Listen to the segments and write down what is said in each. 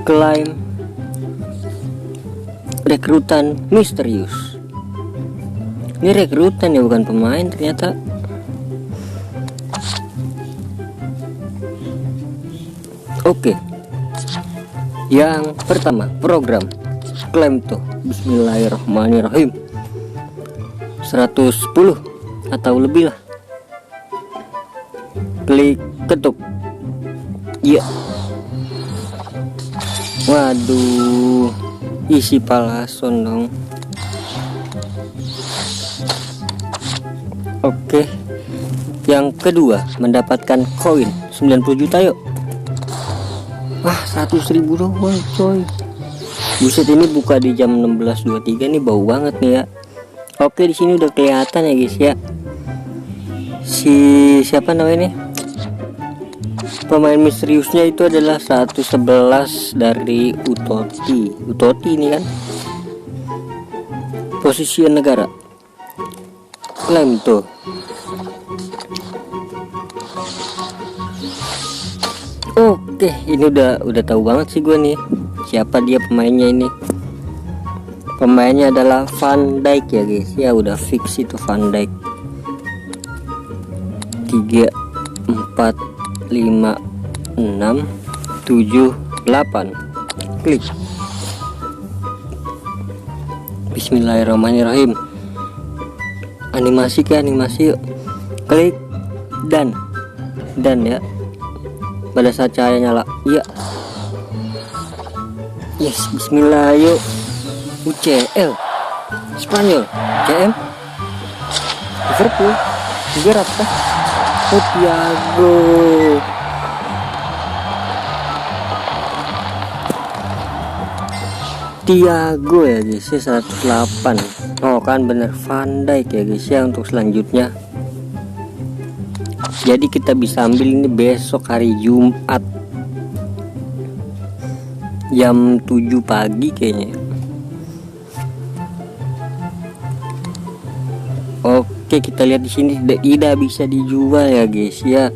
Klaim rekrutan misterius. Ini rekrutan ya, bukan pemain ternyata. Oke. Yang pertama, program klaim tuh. Bismillahirrahmanirrahim. 110 atau lebih lah. Klik ketuk. Iya. Waduh, isi palason dong. Oke. Yang kedua, mendapatkan koin 90 juta yuk. Wah, 100.000 doang coy. Buset, ini buka di jam 16.23 nih, bau banget nih ya. Oke, di sini udah kelihatan ya guys ya. Si siapa namanya nih? Pemain misteriusnya itu adalah 111 dari Utoti. Utoti ini kan. Posisi negara. Klaim tuh. Oke, ini udah tahu banget sih gue nih. Siapa dia pemainnya ini? Pemainnya adalah Van Dijk ya guys. Ya udah fix itu Van Dijk. 3 4 5 6 7 8. Klik. Bismillahirrahmanirrahim. Animasi ke animasi yuk. Klik dan ya. Pada saat cahaya nyala. Iya. Yes, bismillah yuk. UCL Spanyol, CM Liverpool, Gerrard, Thiago ya guys ya, 108. Oh kan bener, Van Dijk ya guys ya untuk selanjutnya. Jadi kita bisa ambil ini besok hari Jumat jam 7 pagi kayaknya. Oke, kita lihat di sini tidak bisa dijual ya guys ya.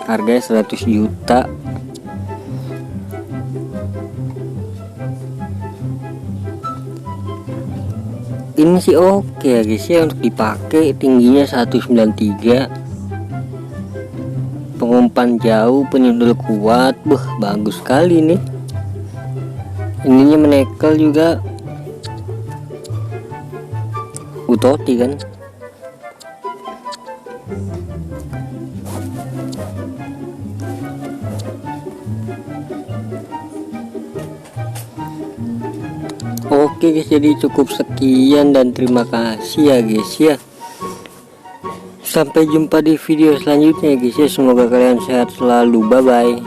Harganya 100 juta. Ini sih oke ya guys ya untuk dipakai. Tingginya 193. Pengumpan jauh, penyundul kuat. Bagus sekali nih. Ininya menekel juga. Utoti kan. Oke guys, jadi cukup sekian dan terima kasih ya guys ya. Sampai jumpa di video selanjutnya ya guys ya. Semoga kalian sehat selalu. Bye bye.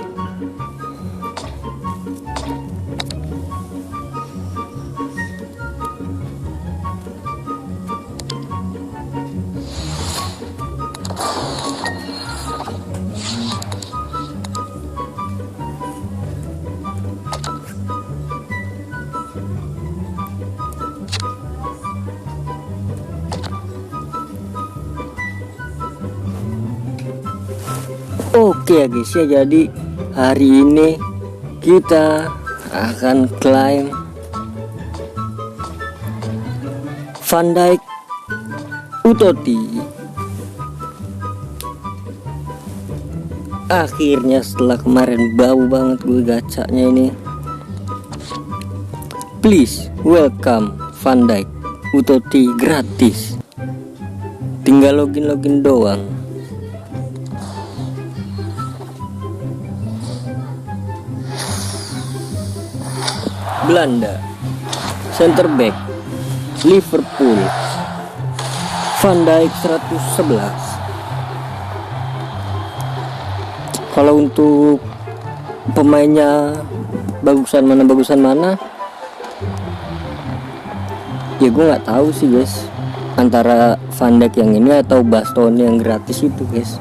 Oke ya guys ya, jadi hari ini kita akan klaim Van Dijk Utoti. Akhirnya setelah kemarin bau banget gue gacanya ini. Please welcome Van Dijk Utoti gratis. Tinggal login doang. Belanda, center back, Liverpool, Van Dijk 111. Kalau untuk pemainnya bagusan mana, ya gue nggak tahu sih guys, antara Van Dijk yang ini atau Bastoni yang gratis itu guys.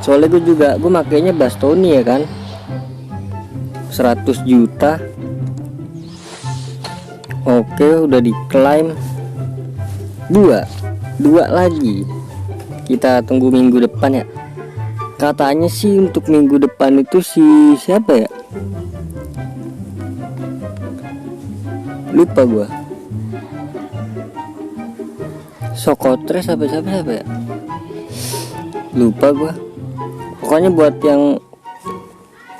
Soalnya gue makainya Bastoni ya kan, 100 juta. Oke, udah diklaim dua lagi. Kita tunggu minggu depan ya. Katanya sih untuk minggu depan itu si siapa ya, lupa gua, Sokotres apa siapa ya, lupa gua. Pokoknya buat yang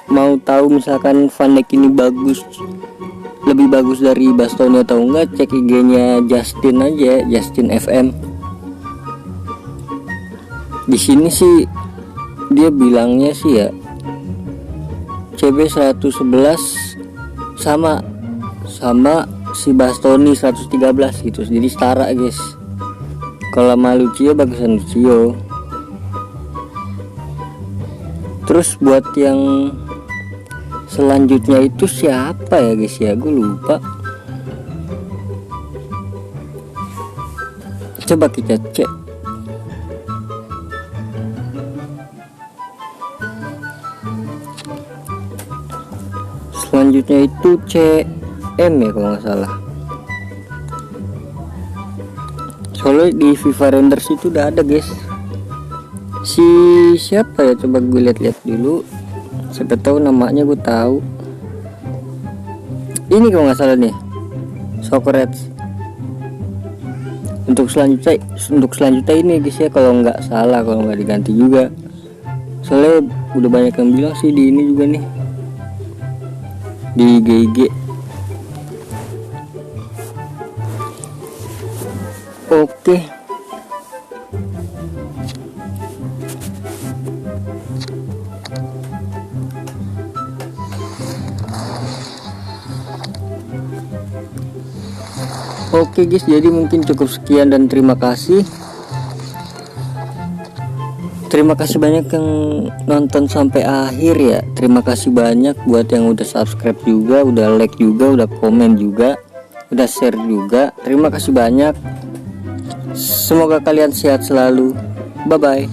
mau tahu misalkan Van Dijk ini bagus, lebih bagus dari Bastoni atau enggak, cek IG-nya Justin aja, Justin FM. Di sini sih dia bilangnya sih ya CB 111 sama si Bastoni 113 gitu, jadi setara guys. Kalau sama Lucio bagusan Lucio. Terus buat yang selanjutnya itu siapa ya guys ya, gue lupa. Coba kita cek. Selanjutnya itu CM ya kalau nggak salah. Soalnya di FIFA Renders itu udah ada guys. Si siapa ya, coba gue lihat-lihat dulu. Siapa tahu namanya gue tahu. Ini kalau nggak salah nih, Socrates. Untuk selanjutnya ini guys ya, kalau nggak salah, kalau nggak diganti juga. Soalnya udah banyak yang bilang sih di ini juga nih, di GG. Oke. Oke guys, jadi mungkin cukup sekian dan terima kasih. Terima kasih banyak yang nonton sampai akhir ya. Terima kasih banyak buat yang udah subscribe juga, udah like juga, udah komen juga, udah share juga. Terima kasih banyak. Semoga kalian sehat selalu. Bye bye.